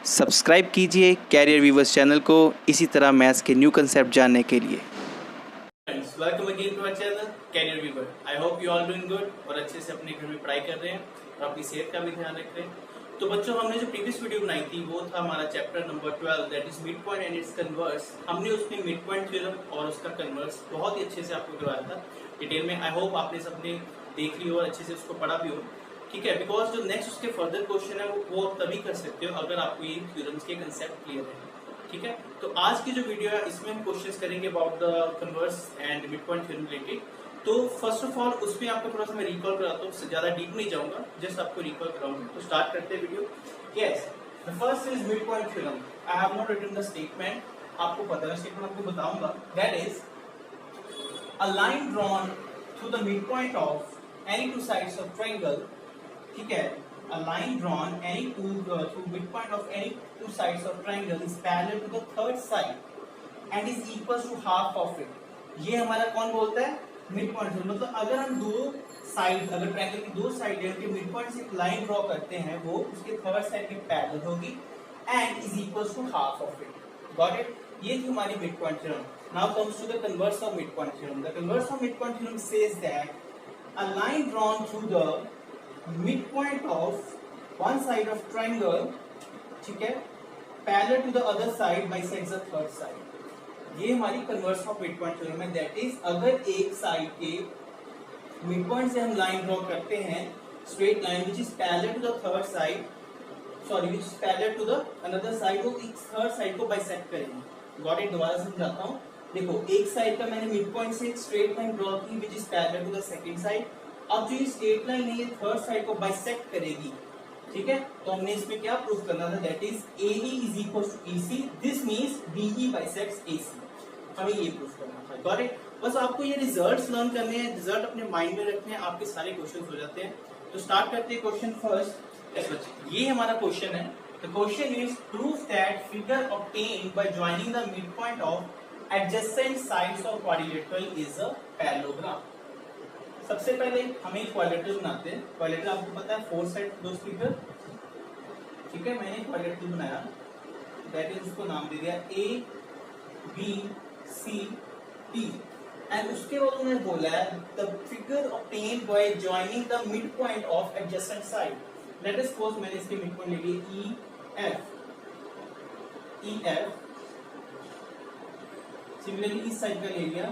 Subscribe कीजिए career viewers channel को इसी तरह मैथ्स के न्यू कंसेप्ट जानने के लिए। Friends, welcome again to our channel career weaver. I hope you all doing good और अच्छे से अपने घर में पढ़ाई कर रहे हैं और अपनी सेहत का भी ध्यान रख रहे हैं। तो बच्चों, हमने जो प्रीवियस वीडियो बनाई थी वो था हमारा chapter number 12 that is mid point and it's converse. हमने उसमें मिड पॉइंट थ्योरम और उसका कन्वर्स बहुत ही अच्छे से आपको करवाया था डिटेल में। आई होप आपने सबने देख ली हो और अच्छे से उसको पढ़ा भी हो, ठीक है। बिकॉज जो नेक्स्ट उसके फर्दर क्वेश्चन है वो आप तभी कर सकते हो अगर आपको ये थ्योरम्स के कंसेप्ट क्लियर है, ठीक है। तो आज की जो वीडियो है इसमें हम क्वेश्चंस करेंगे about the converse and mid point theorem related. तो फर्स्ट ऑफ ऑल उसमें आपको थोड़ा सा मैं रिकॉल कराता हूँ, ज्यादा डीप नहीं जाऊंगा, जस्ट आपको रिकॉल कराऊंगा। तो स्टार्ट करते हैं video. Yes, the first is mid point theorem. I have not written the statement, आपको पता है स्टेटमेंट आपको बताऊंगा। That is a line drawn through the mid point of any two sides of triangle, ठीक है। A line drawn through midpoint of any two sides of triangle is parallel to the third side and is equals to half of it. ये हमारा कौन बोलता है? Mid point. मतलब अगर हम दो साइड, अगर ट्रायंगल की दो साइड है उनके मिड पॉइंट से एक लाइन ड्रॉ करते हैं, वो उसके थर्ड साइड के पैरेलल होगी and is equals to half of it. Got it? ये थी हमारी mid point theorem. Now comes to the converse of mid point theorem. The converse of mid point theorem says that a line drawn through the midpoint of one side of triangle, ठीक है, parallel to the other side bisects the third side। ये हमारी converse of mid point theorem है। That is अगर एक side के mid point से हम लाइन ड्रॉ करते हैं, straight line which is parallel to the third side, sorry which is parallel to the another side, वो एक थर्ड साइड को बाइसेक्ट करेंगे। Got it? दोबारा समझाता हूँ। देखो, एक साइड का मैंने मिड पॉइंट से एक स्ट्रेट लाइन ड्रॉ की which is parallel to the second side. अब जो ये स्ट्रेट लाइन है ये थर्ड साइड को बाइसेक्ट करेगी, ठीक है। तो हमने इसमें क्या प्रूफ करना था? That is AE is equal to EC, this means BE bisects AC। हमें ये प्रूफ करना था। Got it? बस आपको ये रिजल्ट्स लर्न करने हैं, रिजल्ट अपने माइंड में रखने हैं, आपके सारे क्वेश्चंस हो जाते हैं। तो स्टार्ट करते हैं क्वेश्चन फर्स्ट। यस बच्चे, ये हमारा क्वेश्चन है। The question is proof that figure obtained by joining the mid point of adjacent sides of quadrilateral is a parallelogram। सबसे पहले हम एक क्वाड्रिलेटरल बनाते हैं। क्वाड्रिलेटरल आपको पता है फोर साइड क्लोज फिगर, ठीक है। मैंने क्वाड्रिलेटरल बनाया, दैट इज उसको नाम दे दिया ABCD एंड उसके बाद उन्होंने बोला है the figure obtained by joining the mid point of adjacent side. Let us suppose मैंने इसके मिड पॉइंट ले लिए EF, सिमिलरली इस साइड का ले लिया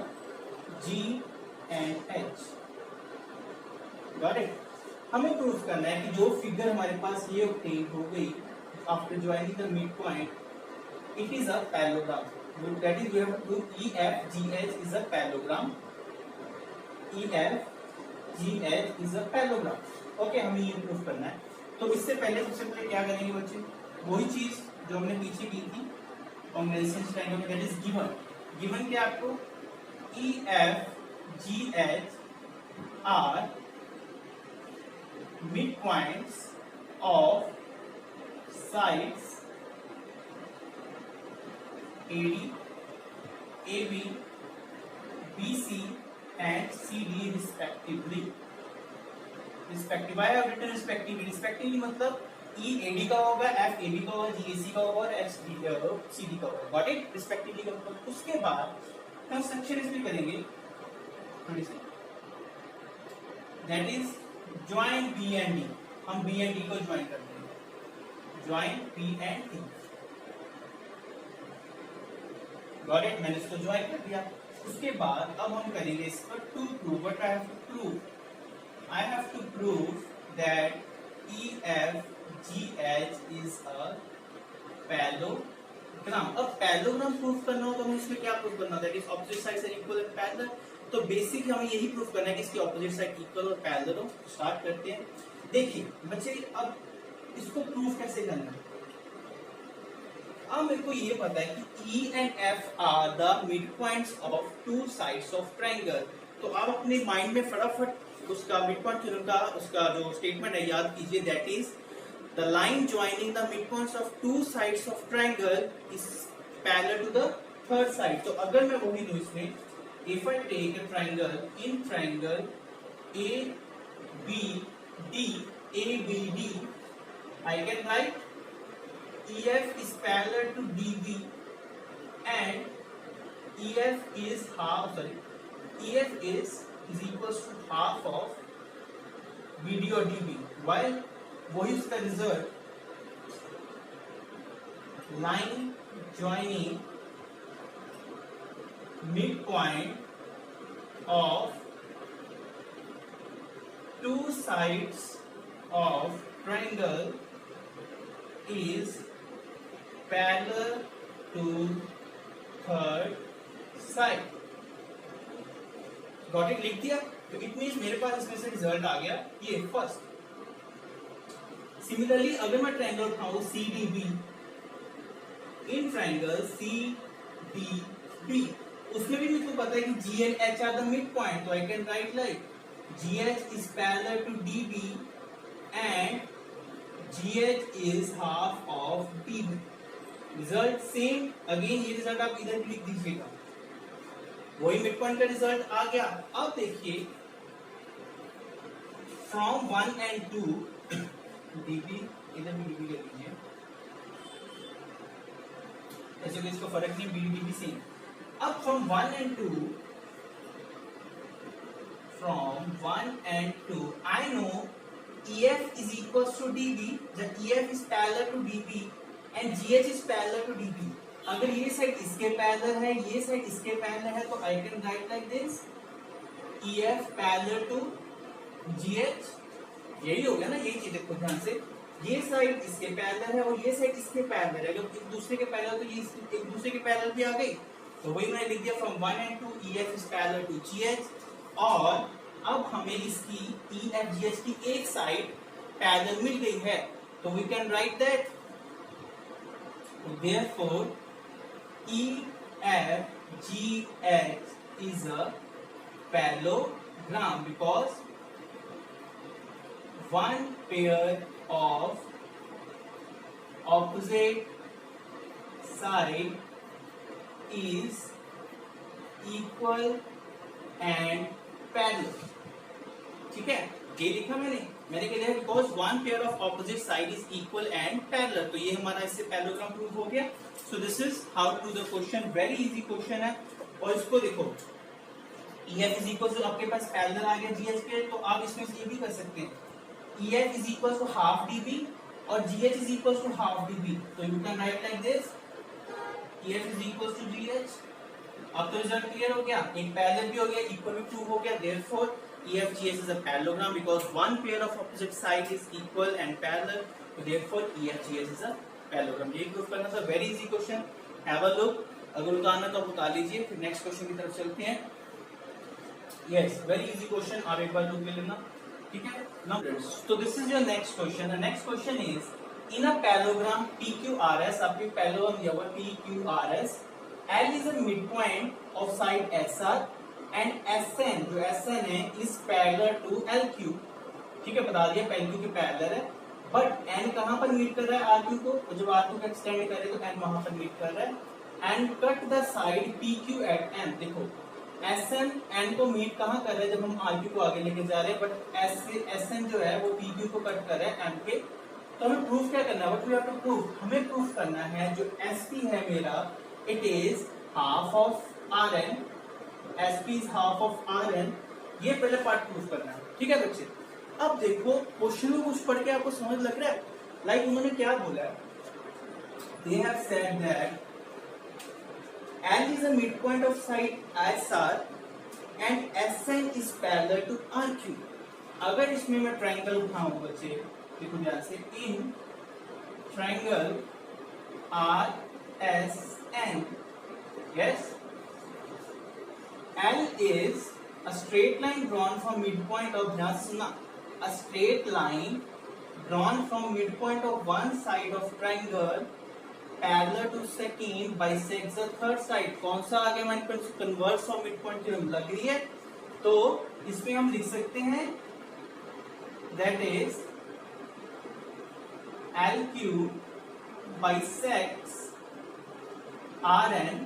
G and H। Got it? हमें प्रूफ करना है कि जो फिगर हमारे पास ये ऑब्टेन हो गई after joining the mid point, it is a parallelogram. That is we have to prove EFGH is a parallelogram. EFGH is a parallelogram. Okay, हमें ये प्रूफ करना है। तो इससे पहले सबसे पहले क्या करेंगे बच्चे? वही चीज जो हमने पीछे की थी कॉम्बिनेशन ट्रायंगल में, दैट इज गिवन क्या आपको? EFGH are midpoints of sides AD, AB, BC and CD respectively। I have written respectively मतलब EAD का होगा, FAB का होगा, GAC का होगा और CD का होगा। Got it? respectively का मतलब। उसके बाद कंस्ट्रक्शन इसमें करेंगे थोड़ी सी, that is join B and D। हम B एंड D को ज्वाइन कर देंगे, join B and D। Got it? मैंने इसको ज्वाइन कर दिया। उसके बाद अब हम करेंगे इसका to prove. What I have to prove that EFGH is a parallelogram. अब पैरेललोग्राम प्रूफ करना हो तो हमें इसमें क्या प्रूफ करना? That is opposite sides are equal and parallel. तो बेसिक हमें यही प्रूफ करना है कि इसकी ऑपोजिट साइड इक्वल और पैरेलल हो। स्टार्ट करते हैं। देखिए बच्चे, अब इसको प्रूफ कैसे करना है? अब मेरे को ये पता है कि E and F are the mid points of two sides of triangle. तो आप अपने माइंड में फटाफट उसका मिड पॉइंट थ्योरम का उसका जो स्टेटमेंट है याद कीजिए। That is the line joining the mid points of two sides of triangle is parallel to the third side. तो अगर मैं वही दूं इसमें, if I take a triangle, in triangle ABD, I can write EF is parallel to DB and EF is equals to half of BD और DB. While वही उसका result line joining midpoint of two sides of triangle is parallel to third side. Got it? लिख दिया. तो it means मेरे पास इसमें से result आ गया ये फर्स्ट. सिमिलरली अगर मैं ट्रायंगल उठाऊं CDB, इन ट्रायंगल CDB उसमें भी मुझको पता है कि G and H are the mid point, तो I can write like GH is parallel to DB and GH is half of DB. Result same. Again ये रिजल्ट आप इधर भी लिख दीजिएगा. वही मिड पॉइंट का रिजल्ट आ गया. अब देखिए फ्रॉम 1 and 2 DB, इधर भी DB कर लीजिए. ऐसे इसको फर्क नहीं, BD DB सेम. अब from 1 and 2, I know EF is equals to DB. जब EF is parallel to DB and GH is parallel to DB. अगर ये साइड इसके पैरेलल है, ये साइड इसके पैरेलल है, तो I can write like this: EF parallel to GH. यही हो गया ना. यही चीज देखो ध्यान से. ये साइड इसके पैरेलल है और ये साइड इसके पैरेलल है. जब एक दूसरे के पैरेलल तो ये एक दूसरे के पैरेलल भी आ गई. तो वही मैंने लिख दिया from 1 and 2 EF is parallel to GH. और अब हमें इसकी EFGH की एक साइड पैरेलल मिल गई है, तो we can write that therefore EFGH is a parallelogram because one pair of opposite side is equal and parallel. ठीक है, ये लिखा मैंने कह दिया because one pair of opposite side is equal and parallel. तो ये हमारा इससे पैरेललोग्राम प्रूव हो गया. So this is how to the question. Very easy question है. और इसको देखो EF इज इक्वल टू आपके पास पैरेलल आ गया GH के, तो आप इसमें से ये भी कर सकते हैं EF is equal to half DB और GH is equal to half DB. तो you can write like this EF is equal to GH. अब तो रिजल्ट क्लियर हो गया. एक पैरेलल भी हो गया, इक्वल भी प्रूव हो गया. Therefore EFGH is a parallelogram because one pair of opposite side is equal and parallel. So therefore EFGH is a parallelogram. ये प्रूव करना था. Very easy question. Have a look. अगर उतारना तो आप उतार लीजिए. फिर नेक्स्ट क्वेश्चन की तरफ चलते हैं. Yes, very easy question. आप एक बार लुक ले लेना. ठीक है. नाउ तो this is your next question. The next question is in a parallelogram PQRS. आपके पैरेललोग्राम दिया हुआ PQRS. L is a midpoint of side SR and SN, जो SN है is parallel to LQ. ठीक है, बता दिया LQ के पैरेलल है. बट N कहाँ पर मीट कर रहा है RQ को. तो जब RQ को एक्सटेंड करे तो N वहां पर मीट कर रहा है. And cut the side PQ at N. देखो SN N को मीट कहाँ कर रहा है जब हम RQ को आगे लेके जा रहे हैं. बट SN जो है वो PQ को कट कर रहा है N पे. तो हमें प्रूफ क्या करना है? What we have to proof. हमें प्रूफ करना है जो SP है मेरा, it is half of RN. SP is half of RN. ये पहले पार्ट प्रूफ करना है. ठीक है बच्चे. अब देखो क्वेश्चन को कुछ पढ़ के आपको समझ लग रहा है. लाइक उन्होंने क्या बोला है. They have said that L is a midpoint of side SR and SN is parallel to RQ. अगर इसमें मैं ट्रायंगल उठाऊं बच्चे, देखो ध्यान से, in triangle RSN, yes, L is a straight line drawn from midpoint of, ध्यान से सुनना, a straight line drawn from midpoint of one side of triangle parallel to second bisects the third side. कौन सा आगे हमारे पास converse of midpoint theorem लग रही है. तो इसमें हम लिख सकते हैं that is LQ bisects RN.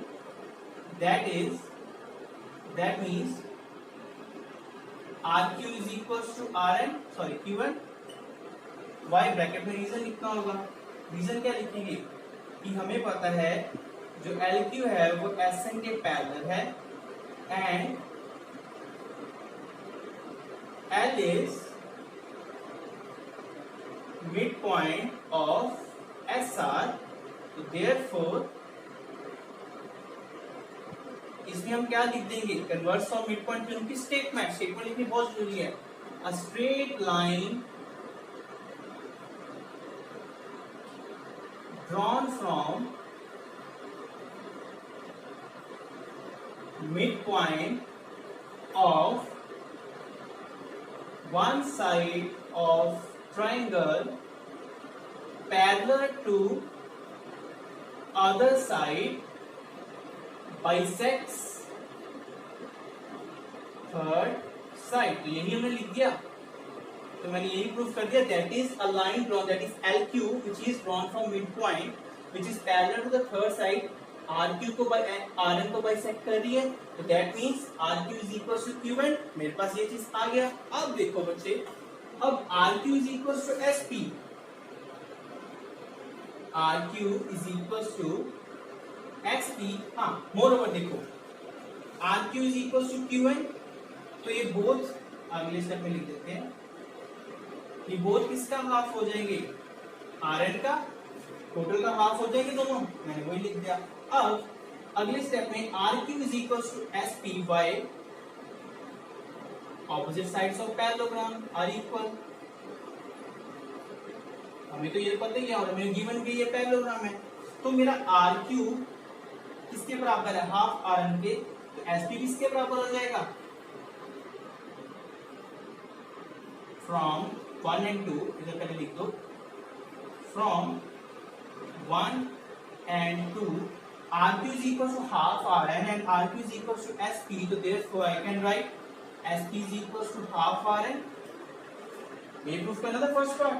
That means RQ is equals to RN, sorry Q1. Y bracket में रीजन लिखना होगा. रीजन क्या लिखेंगे कि हमें पता है जो LQ है वो SN के पैरेलल है and L is midpoint of SR, तो therefore इसमें हम क्या लिख देंगे, converse of mid point theorem की स्टेटमेंट लिखनी बहुत जरूरी है। A straight line drawn from mid point of one side of triangle parallel to other side bisects third side। तो यही हमने लिख दिया, तो मैंने यही प्रूफ कर दिया that is a line drawn that is LQ which is drawn from midpoint which is parallel to the third side RQ को by RN को बाइसेक्ट कर रही है, तो that means RQ is equals to QN। मेरे पास ये चीज आ गया। अब देखो बच्चे, अब RQ is equals to SP, RQ is equals to XP। हाँ, मोरओवर देखो RQ is equals to QN, तो ये बोथ अगले स्टेप में लिख देते हैं, ये बोथ किसका हाफ हो जाएंगे, RN का, टोटल का हाफ हो जाएंगे दोनों, मैंने वही लिख दिया। अब अगले स्टेप में RQ is equals to SP by opposite sides of parallelogram are equal। हमें तो ये पता ही है और हमें गिवन भी ये पैरेललोग्राम है, तो मेरा RQ किसके बराबर है, हाफ RN के, तो SP भी इसके बराबर हो जाएगा। फ्रॉम 1 and 2 इधर पहले लिख दो, from 1 and 2 RQ is equal to half RN and RQ is equal to SP, so therefore I can write SP is equal to half RN। ये प्रूफ करना था फर्स्ट पार्ट,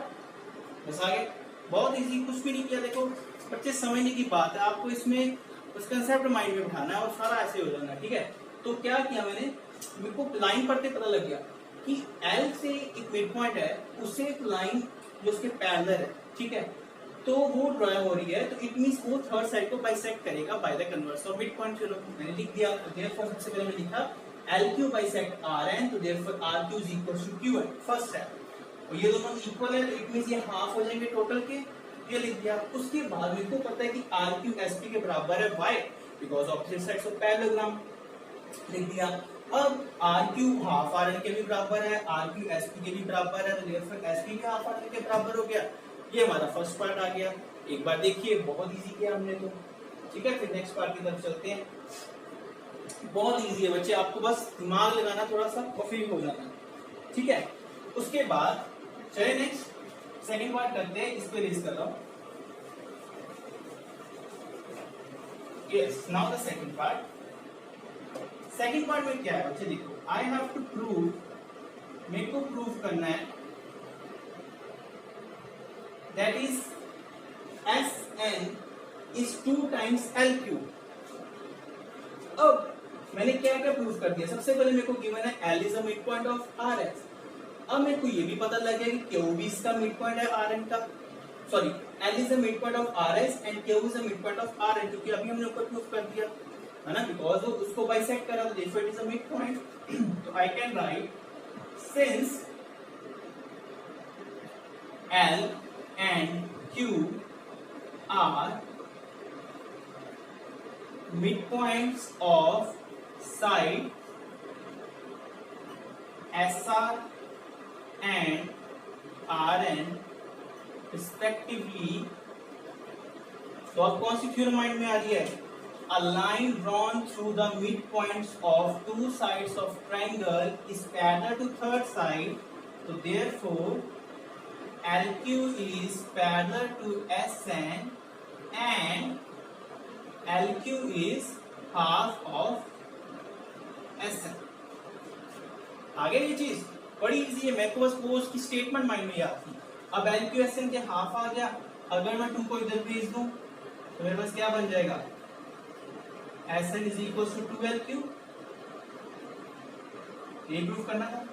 बस आगे बहुत इजी, कुछ भी नहीं किया। देखो बच्चे समझने की बात है, आपको इसमें उस कंसेप्ट माइंड में बिठाना है और सारा ऐसे हो जाना है, ठीक है। तो क्या किया मैंने, मेरे को लाइन पढ़ते पता लग गया कि L से एक मिड पॉइंट है, उससे एक लाइन जो उसके पैरेलल है, ठीक है, तो वो ड्रॉ हो रही है, तो इट मींस वो थर्ड साइड को बाइसेक्ट करेगा by the converse of mid point theorem. मैंने लिख दिया, तो देयरफॉर सबसे पहले मैंने लिखा LQ बाइसेक्ट RN, तो therefore RQ is equal to QN, first step. और ये दोनों इक्वल है, तो इट मींस ये हाफ हो जाएंगे टोटल के, ये लिख दिया। उसके बाद मेरे को पता है कि RQ SP के बराबर है, why, because opposite sides of parallelogram, लिख दिया। अब RQ हाफ RN के भी बराबर है, RQ SP के भी बराबर है, तो देयरफॉर SP भी हाफ RN के बराबर हो गया। ये हमारा फर्स्ट पार्ट आ गया। एक बार देखिए, बहुत इजी किया हमने तो, ठीक है। फिर नेक्स्ट पार्ट की तरफ चलते हैं। बहुत इजी है बच्चे, आपको बस दिमाग लगाना थोड़ा सा और फिर हो जाना, ठीक है। उसके बाद चलिए नेक्स्ट सेकंड पार्ट करते हैं, इस पे रेस कर रहा हूं। Yes, now the second part. Second part में क्या है बच्चे, देखो आई हैव टू प्रूव, मेरे को प्रूव करना है that is SN is 2 times LQ। अब मैंने क्या क्या प्रूव कर दिया, सबसे पहले मेरे को गिवन है L is a midpoint of RS। अब मेरे को ये भी पता लग गया कि Q भी इसका midpoint है RN का, sorry L is a midpoint of RS and Q is a midpoint of RN, क्योंकि अभी हमने ऊपर प्रूव कर दिया है ना, बिकॉज वो उसको बाइसेक्ट करा, तो therefore it is a midpoint। तो I can write since L and Q are midpoints of side SR and RN respectively। तो अब कौन सी थ्योरम माइंड में आ रही है, a line drawn through the midpoints of two sides of triangle is parallel to third side, so therefore LQ is parallel to SN and LQ is half of SN। आगे ये चीज बड़ी easy है, मेरे को बस वो उसकी स्टेटमेंट माइंड में याद थी। अब LQ SN के हाफ आ गया, अगर मैं 2 को इधर भेज दूं तो मेरे पास क्या बन जाएगा, SN is equals to 2LQ। ये प्रूफ करना था,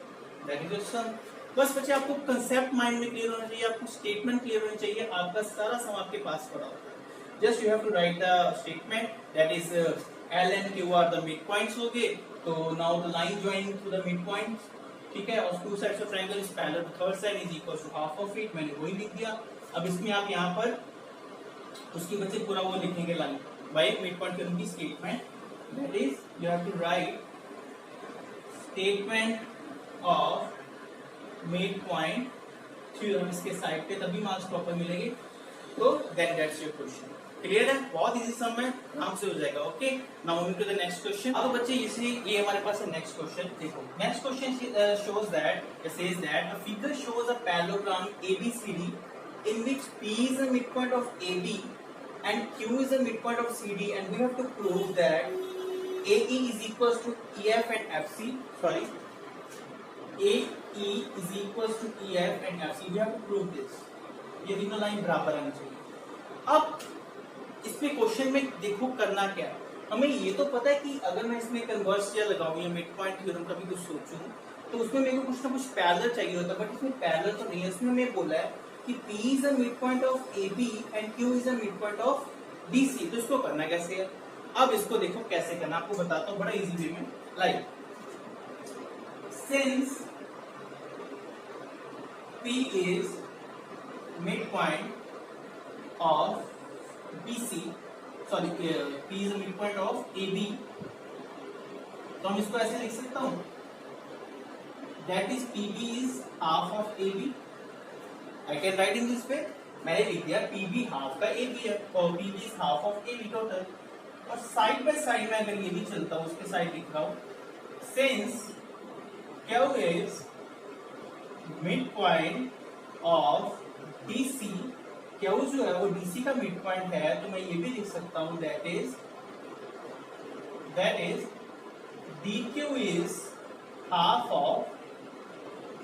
दैट इज योर सम। बस बच्चे आपको कंसेप्ट माइंड में क्लियर होना चाहिए, आपको स्टेटमेंट क्लियर होनी चाहिए, आपका सारा सम आपके पास पड़ा होता है। Just you have to write the statement that is L and Q are the mid points हो गए, तो now the line joining to the mid point, ठीक है, और two sides of triangle is parallel to third side is equal to half of it, मैंने वही लिख दिया। अब इसमें आप यहाँ पर उसकी बच्चे पूरा वो लिखेंगे line by mid point theorem की statement, that is you have to write statement of mid point theorem इसके साइड पे, तभी मार्क्स प्रॉपर मिलेंगे। तो दैट्स योर क्वेश्चन। क्लियर है, बहुत इजी सम है, आराम से हो जाएगा। Okay, now moving to the next question. अब बच्चे ये हमारे पास है नेक्स्ट क्वेश्चन। देखो next question shows that it says that a figure shows a parallelogram ABCD in which P is the midpoint of AB and Q is the midpoint of CD, and we have to prove that AE is equals to EF and FC. Sorry, AE is equals to EF and FC. We have to prove this. ये तीनों line बराबर आनी चाहिए। अब इसमें question में देखो करना क्या है, हमें ये तो पता है कि अगर मैं इसमें कन्वर्स या लगाऊं या मिड पॉइंट थ्योरम का भी कुछ सोचूं तो उसमें मेरे को कुछ ना कुछ पैरेलल चाहिए होता है, बट इसमें पैरेलल तो नहीं है। इसमें मैं बोला है कि P is the midpoint of AB and Q is the midpoint of DC, तो इसको करना कैसे है? अब इसको देखो कैसे करना, आपको बताता हूँ बड़ा इजी वे में। Like since P is midpoint of BC, sorry, P is the midpoint of AB, तो हम इसको ऐसे लिख सकता हूँ, that is PB is half of AB. I can write in this way, मैंने लिख दिया PB हाफ का AB है और PB is half of AB total. और साइड बाय साइड में अगर ये भी चलता हूँ, उसके साइड लिख रहा हूँ since Q is midpoint of DC, Q जो है वो DC का मिड पॉइंट है, तो मैं ये भी लिख सकता हूँ that is DQ is half of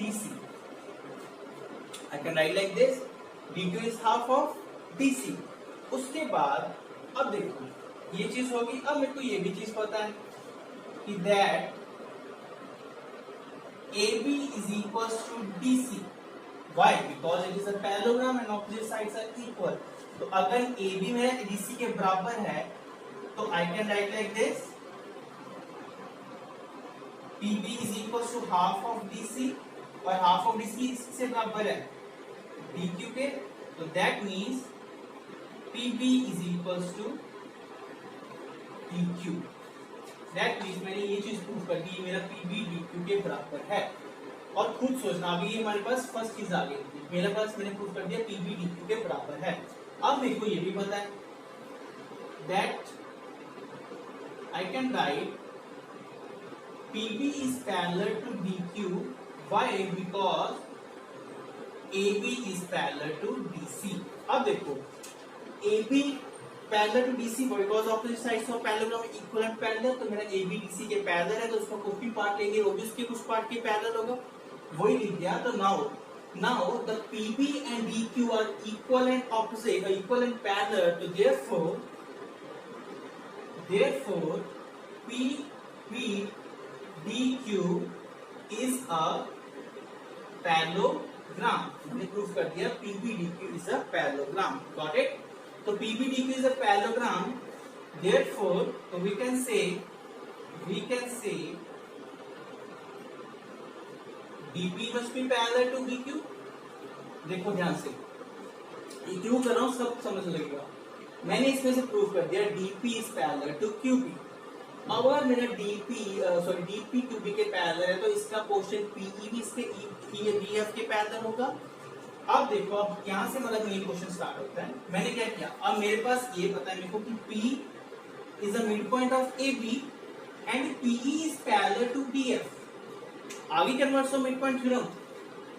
DC. I can write like this, DQ is half of DC. उसके बाद अब देखो ये चीज होगी। अब मेरे को ये भी चीज पता है कि that AB is equals to DC. Why? Because it is a parallelogram and opposite sides are equal. तो अगर AB मेरा DC के बराबर है तो I can write like this, PB is equals to half of DC, और half of DC से बराबर है DQ के, तो that means PB is equals to DQ. That means मैंने ये चीज प्रूव कर दी, मेरा PB DQ के बराबर है। और खुद सोचना, अभी ये हमारे पास फर्स्ट चीज आ गई, मेरे पास मैंने प्रूव कर दिया PB DQ के बराबर है। अब मेरे को ये भी पता है that I can write PB is parallel to DQ. Why? Because AB is parallel to DC. अब देखो AB parallel to DC because opposite sides of parallelogram equivalent parallel, तो मेरा AB DC के parallel है, तो उसका कुछ भी पार्ट लेंगे वो भी उसके कुछ पार्ट के parallel होगा, वही लिख दिया। तो now the PB and DQ are equal and opposite, equal and parallel, तो therefore PB DQ is a parallelogram. हमने प्रूफ कर दिया PB DQ is a parallelogram. Got it? तो PB DQ is a parallelogram. Therefore, so we can say DP must be parallel to DQ. देखो ध्यान से, ये क्यों कर रहा हूँ सब समझ लगेगा। मैंने इसमें से प्रूफ कर दिया DP is parallel to QP. अगर मेरा DP QP के पैरेलल है तो इसका पोर्शन PE भी इसके EF के पैरेलल होगा। अब देखो, अब यहाँ से मतलब मेन क्वेश्चन स्टार्ट होता है। मैंने क्या किया, अब मेरे पास ये पता है मेरे को कि P is the midpoint of AB and PE is parallel to DF. आगे converse of midpoint theorem,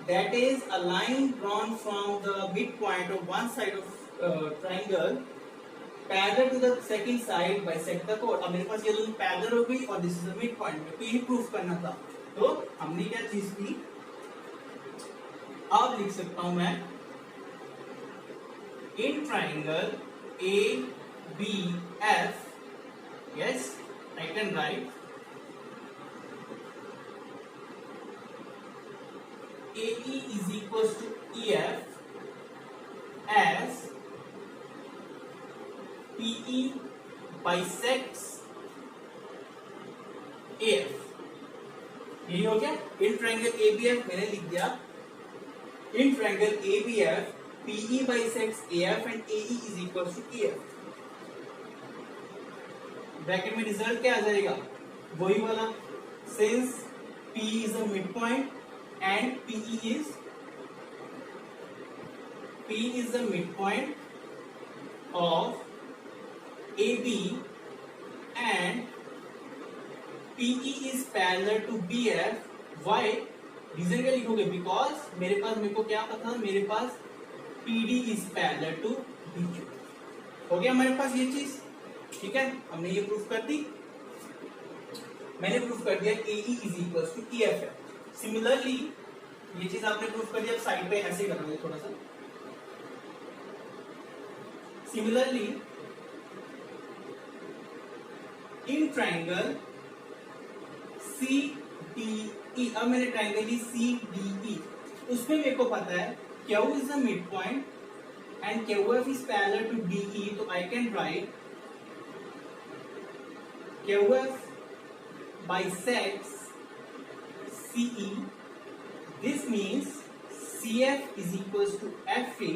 that is a line drawn from the midpoint of one side of triangle parallel to the second side bisect the code. अब मेरे पास ये दोनों parallel हो गई और this is the mid point, मेरे को यही प्रूफ करना था। तो हमने क्या चीज की, अब लिख सकता हूं मैं in triangle ABF, yes I can right AE is equals to EF as PE bisects AF। यही हो गया। इन ट्रायंगल ABF मैंने लिख दिया, in triangle ABF PE bisects AF and AE is equals to EF। Bracket में result क्या आ जाएगा, वही वाला, since P is a midpoint and PE is the midpoint of AB and PE is parallel to BF। Why? Reason क्या लिखोगे, because मेरे को क्या पता, मेरे पास PD is parallel to BQ। हो गया हमारे पास ये चीज, ठीक है, हमने ये प्रूफ कर दी। मैंने प्रूफ कर दिया AE is equals to EF है। सिमिलरली ये चीज आपने प्रूफ कर दिया, साइड पे ऐसे करोगे थोड़ा सा। सिमिलरली इन ट्रायंगल CDE, अब मैंने ट्रायंगल ली CDE, उसमें मेरे को पता है Q is the midpoint and QF is parallel to DE, तो I can write QF bisects CE। This means CF is equals to FE।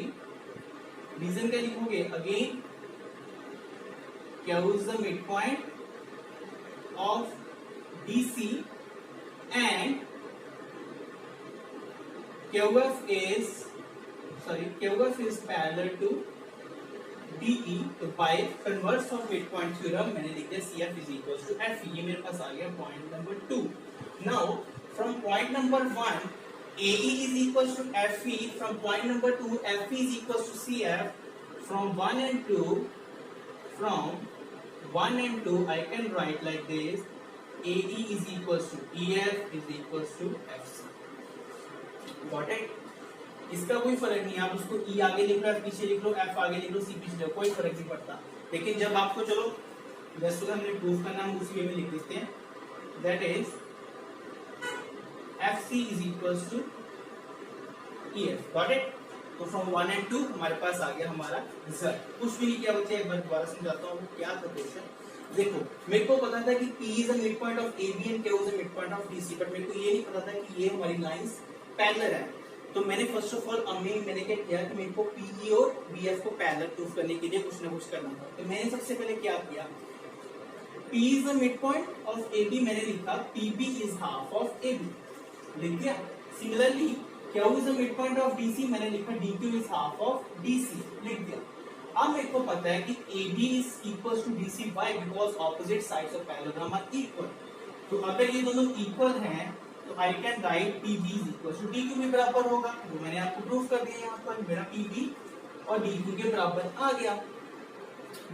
Reason क्या लिखोगे, again Q is the midpoint of DC and QF is parallel to DE। तो by converse of midpoint theorem मैंने लिख दिया CF is equals to FE। ये मेरे पास आ गया point number 2। Now from point number 1 AE is equals to FE, from point number 2 FE is equals to CF, from 1 and 2 I can write like this, AE is equals to EF is equals to FC। Got it? इसका कोई फर्क नहीं है, आप उसको E आगे लिख लो, F पीछे लिख लो, F आगे लिख लो, C पीछे लिख लो, कोई फर्क नहीं पड़ता। लेकिन जब आपको चलो जैसे हमने प्रूफ करना हम उसी वे में लिख देते हैं, that is FC is equals to EF। Got it? तो फ्रॉम 1 and 2 हमारे पास आ गया हमारा रिजल्ट। कुछ भी नहीं किया बच्चे, एक बार दोबारा समझाता हूँ क्या था क्वेश्चन। देखो मेरे को पता था कि P is the midpoint of AB and Q is the midpoint of DC, but मेरे को ये नहीं पता था कि ये हमारी लाइंस पैरेलल है। तो मैंने फर्स्ट ऑफ ऑल मैंने क्या किया कि मेरे को PE और BF को पैरेलल प्रूफ करने के लिए कुछ ना कुछ करना था। तो मैंने सबसे पहले क्या किया, P is the midpoint of AB मैंने लिखा, PB is half of AB लिख दिया। Similarly Q is the midpoint of DC मैंने लिखा, DQ is half of DC लिख दिया। अब मेरे को पता है कि AB is equals to DC, why? Because opposite sides of parallelogram are equal। तो अगर ये दोनों इक्वल हैं तो I can write PB is equals to DQ भी बराबर होगा, वो मैंने आपको प्रूफ कर दिया। यहाँ पर मेरा PB और DQ के बराबर आ गया,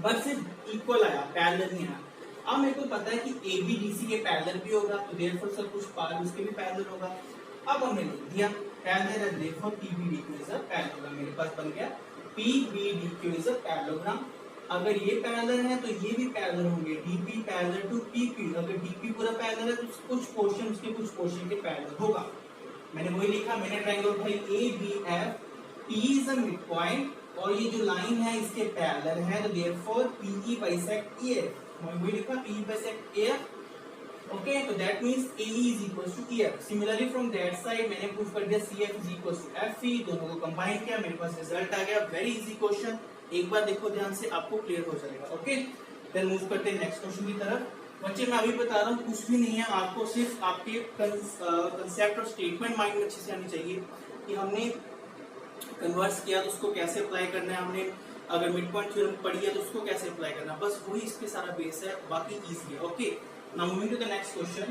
बस सिर्फ इक्वल आया, पैरेलल नहीं आया। अब मेरे को पता है कि AB DC के पैरेलल भी होगा, तो देयरफॉर सब कुछ पार उसके भी पैरेलल होगा। अब हमने लिख दिया पैरेलल है, therefore PB DQ is a parallelogram. मेरे पास बन गया PB DQ is a parallelogram. अगर ये पैरेलल है तो ये भी पैरेलल होंगे, DP पैरेलल टू PP। अगर DP पूरा पैरेलल है तो कुछ पोर्शन उसके कुछ पोर्शन के पैरेलल होगा। मैंने वही लिखा, मैंने ट्रायंगल भाई ABF, P is a mid point और ये जो लाइन है इसके पैरेलल है, तो देयरफॉर PE बाइसेक्ट EF। मैंने वही लिखा PE बाइसेक्ट EF। ओके, तो that means AE is equals to EF। Similarly from that side मैंने प्रूफ कर दिया CF is equals to FE, दोनों को कंबाइन किया, मेरे पास रिजल्ट आ गया। वेरी इजी क्वेश्चन, एक बार देखो ध्यान से, आपको क्लियर हो जाएगा। ओके, देन मूव करते हैं नेक्स्ट क्वेश्चन की तरफ। बच्चे मैं अभी बता रहा हूँ, कुछ भी नहीं है, आपको सिर्फ आपके कंसेप्ट और स्टेटमेंट माइंड में अच्छे से आनी चाहिए कि हमने कन्वर्स किया तो उसको कैसे अप्लाई करना है, हमने अगर मिड पॉइंट थ्योरम पढ़ी है तो उसको कैसे अप्लाई करना है, बस वही इसके सारा बेस है, बाकी इजी है। Okay, now moving to the next question।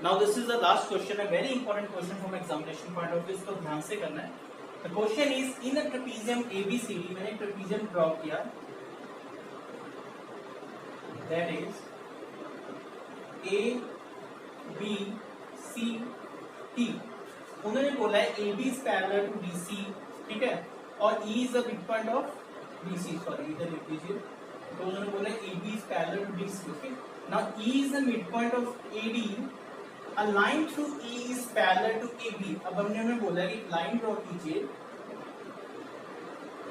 now this is the last question, a very important question from examination point of view, इसको ध्यान से करना है। the question is in a trapezium ABCD, मैंने trapezium draw किया, that is A B C T। उन्होंने बोला है AB is parallel to DC, ठीक है, और E is the midpoint of DC, sorry इधर लिख दीजिए। तो उन्होंने बोला AB is parallel to DC। Okay, now E is the midpoint of AD A line through E is parallel to AB. अब हमने हमें बोला कि लाइन ड्रॉ कीजिए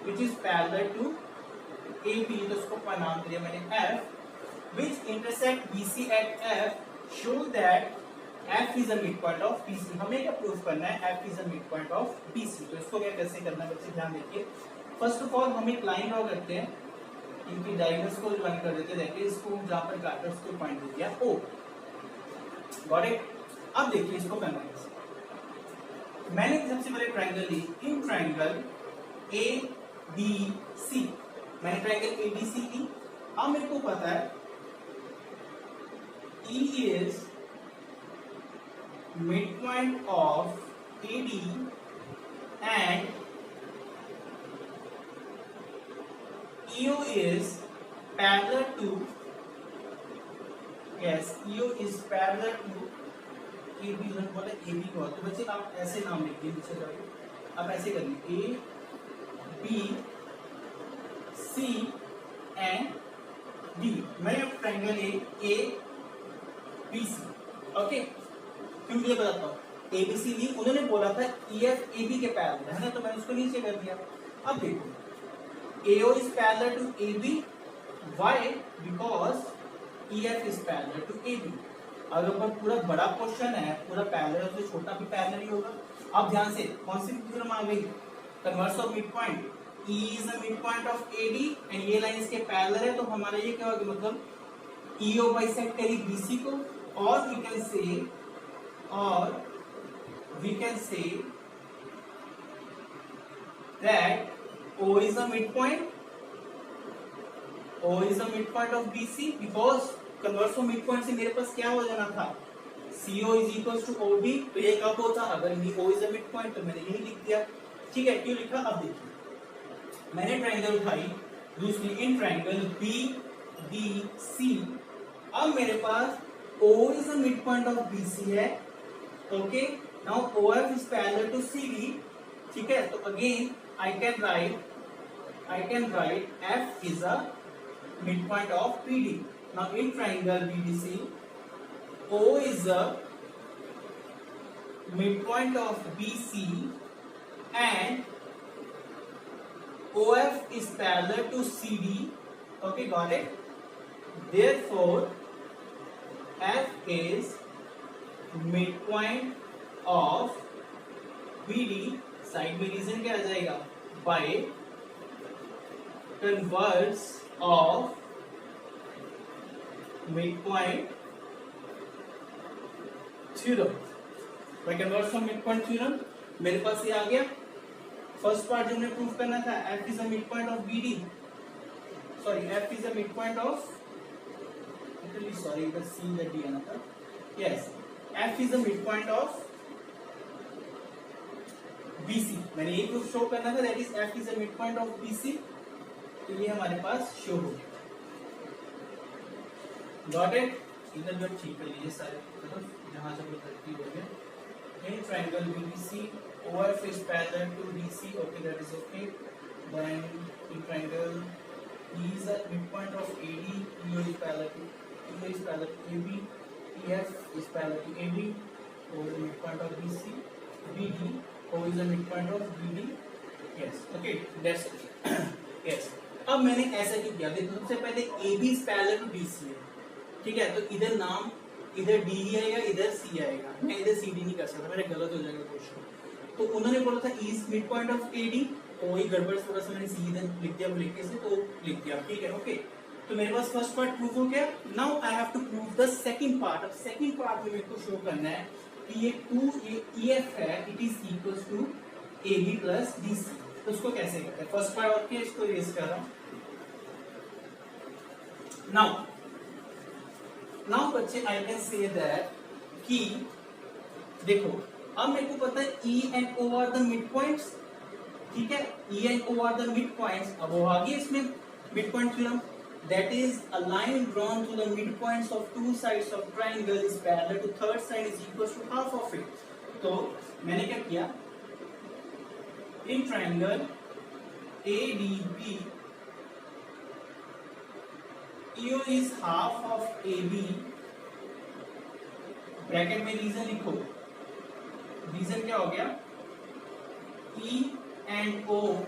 which is parallel to AB, तो उसको नाम दिया मैंने F, which intersect BC at F, show that F is a midpoint of BC. हमें क्या प्रूफ करना है? F is a midpoint of BC. तो इसको क्या कैसे करना है बच्चे ध्यान देखिए. फर्स्ट ऑफ ऑल हम एक लाइन ड्रॉ करते हैं, इनकी डायगोनल्स को ज्वाइन कर देते हैं, दैट इज इसको जहां पर काटा उसको पॉइंट दे दिया O. Got it? अब देखिए इसको करना है. मैंने सबसे पहले ट्रायंगल ली, इन ट्रायंगल ABC, मैंने ट्रायंगल ABC ली. अब मेरे को पता है E is midpoint of AD and EO is parallel to, yes, EO is parallel to AB. जो बोला AB को, तो बच्चे आप ऐसे नाम लिखिए नीचे जाइए, आप ऐसे करिए A B C and D. मैंने अब triangle A B C, okay, क्यों ये बताता हूँ. ABC ली, उन्होंने बोला था EF AB के पैरेलल है ना, तो मैंने उसको नीचे कर दिया. अब देखो AO is parallel to AB. Why? Because EF is parallel to AB. अगर ऊपर पूरा बड़ा क्वेश्चन है, पूरा पैरेलल है, तो छोटा भी पैरेलल ही होगा. अब ध्यान से कौन सी थ्योरम आ गई? Converse of mid point. E is a midpoint of AD and ये लाइन इसके पैरेलल है, तो हमारा ये क्या होगा, मतलब EO बाइसेक्ट करी BC को, और we can say that O is a midpoint. O is a midpoint of BC because converse of midpoint से मेरे पास क्या हो जाना था, CO is equals to OB. तो ये कब होता, अगर O is a midpoint, तो मैंने यही लिख दिया. ठीक है, क्यों लिखा? अब देखिए, मैंने ट्रायंगल उठाई दूसरी, इन ट्रायंगल BDC. अब मेरे पास O is a midpoint of BC है. Okay, now OF is parallel to CD. ठीक है, तो again I can write F is a midpoint of PD. Now in triangle BDC, O is a midpoint of BC and OF is parallel to CD. Okay, got it? Therefore, F is midpoint of BD. Side में reason क्या आ जाएगा? By converse of midpoint theorem. By converse of midpoint theorem मेरे पास ये आ गया. First part जो हमने proof करना था, F is a midpoint of BD. Sorry, F is a midpoint of, actually sorry, इधर C या D आना था. Yes, F is a midpoint of BC. मैंने ये प्रूफ शो करना था, that is F is a midpoint of BC. तो ये हमारे पास शो हो गया. Got it? इधर भी ठीक कर लीजिए सारे तरफ, जहां से कोई तरतीब हो गया. In triangle BDC, OF is parallel to BC. Okay, that is okay. Then in triangle E is a midpoint of AD. EO is parallel to AB. EF is parallel to AB. O is a midpoint of BC. BD. O is a midpoint of BD. Yes. Okay, that's it. Yes. अब मैंने ऐसा क्यों किया? देखो, सबसे पहले AB is parallel to BC है. ठीक है, तो इधर नाम इधर D ही आएगा, इधर C आएगा. मैं इधर CD नहीं कर सकता, मेरा गलत हो जाएगा क्वेश्चन. तो उन्होंने बोला था E is midpoint of AD. तो वही गड़बड़, थोड़ा सा मैंने C इधर लिख दिया, लिख से तो लिख दिया. ठीक है, ओके. तो मेरे पास फर्स्ट पार्ट प्रूफ हो गया. Now I have to prove the second part. अब सेकंड पार्ट में मेरे को शो करना है कि ये 2EF है, it is equals to AB plus DC. तो उसको कैसे करते हैं? फर्स्ट पार्ट और के इसको इरेज कर रहा हूं. नाउ बच्चे आई कैन से दैट कि देखो, अब मेरे को पता है E and O are the mid points. ठीक है, E and O are the mid points. अब वो आ गई इसमें mid point theorem. That is a line drawn to the midpoints of two sides of triangle is parallel to third side is equals to half of it. तो मैंने क्या किया? In triangle ADB, EO is half of AB. Bracket में reason लिखो, reason क्या हो गया, E and O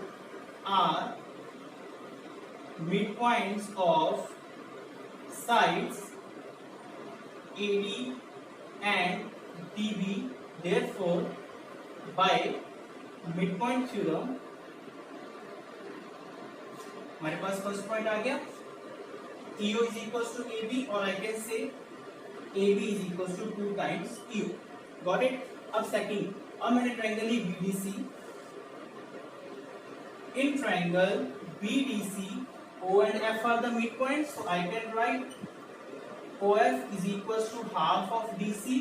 are midpoints of sides AD and DB, therefore by midpoint theorem हमारे पास फर्स्ट पॉइंट आ गया, EO is equals to AB और I can say AB is equals to 2 times EO. Got it? अब second, अब मैंने triangle ली BDC, in triangle BDC O and F are the midpoints, so I can write OF is equals to half of DC,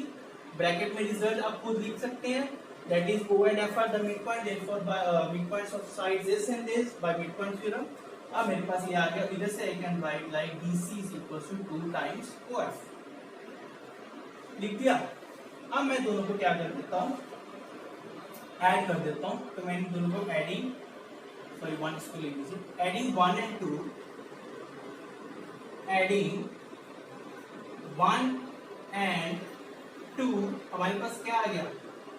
bracket में result आप खुद लिख सकते हैं, that is O and F are the midpoint, therefore by midpoints of sides this and this by midpoint theorem. अब मेरे पास ये आ गया, इधर से I can write like DC is equals to 2 times OF, लिख दिया। अब मैं दोनों को क्या कर देता हूँ, ऐड कर देता हूँ, तो मैंने दोनों को एडिंग, सॉरी वन इसको ले लीजिए, एडिंग 1 and 2, एडिंग 1 and 2, हमारे पास क्या आ गया,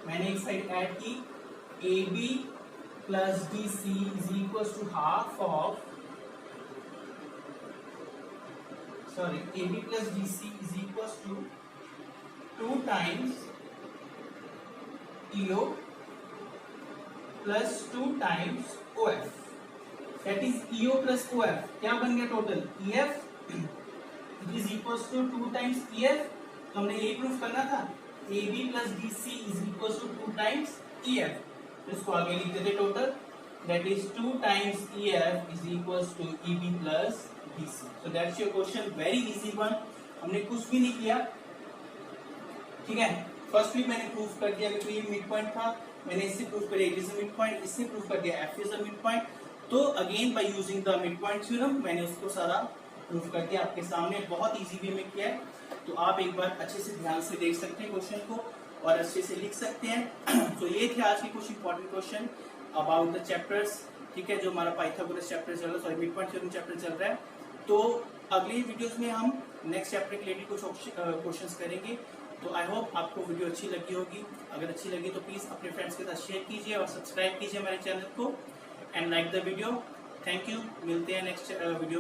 मैंने एक साइड ऐड की, AB plus DC is equals to half of, sorry, AB plus DC is equals to 2 times EO plus 2 times OF, that is EO plus OF क्या बन गया total, EF it is equals to 2 times EF, तो हमने यही proof करना था, AB plus DC is equals to 2 times EF, तो इसको आगे लिख देते total, that is 2 times EF is equals to EB plus DC. So that's your question, very easy one, हमने कुछ भी नहीं किया, ठीक है। फर्स्टली मैंने प्रूफ कर दिया कि ये मिड पॉइंट था, मैंने इससे प्रूफ कर दिया it is a mid point, इससे प्रूफ कर दिया F is a mid point, तो again by using the mid point theorem मैंने उसको सारा प्रूफ कर दिया आपके सामने, बहुत इजी वे में किया है, तो आप एक बार अच्छे से ध्यान से देख सकते हैं क्वेश्चन को और अच्छे से लिख सकते हैं। तो ये थे आज के कुछ important question about the chapters, ठीक है, जो हमारा पाइथागोरस चैप्टर चल रहा है, sorry mid point theorem chapter चल रहा है। तो अगली वीडियोस में हम नेक्स्ट चैप्टर के रिलेटेड कुछ क्वेश्चंस करेंगे। तो आई होप आपको वीडियो अच्छी लगी होगी, अगर अच्छी लगी तो प्लीज अपने फ्रेंड्स के साथ शेयर कीजिए और सब्सक्राइब कीजिए हमारे चैनल को and like the video. Thank you, मिलते हैं नेक्स्ट वीडियो में।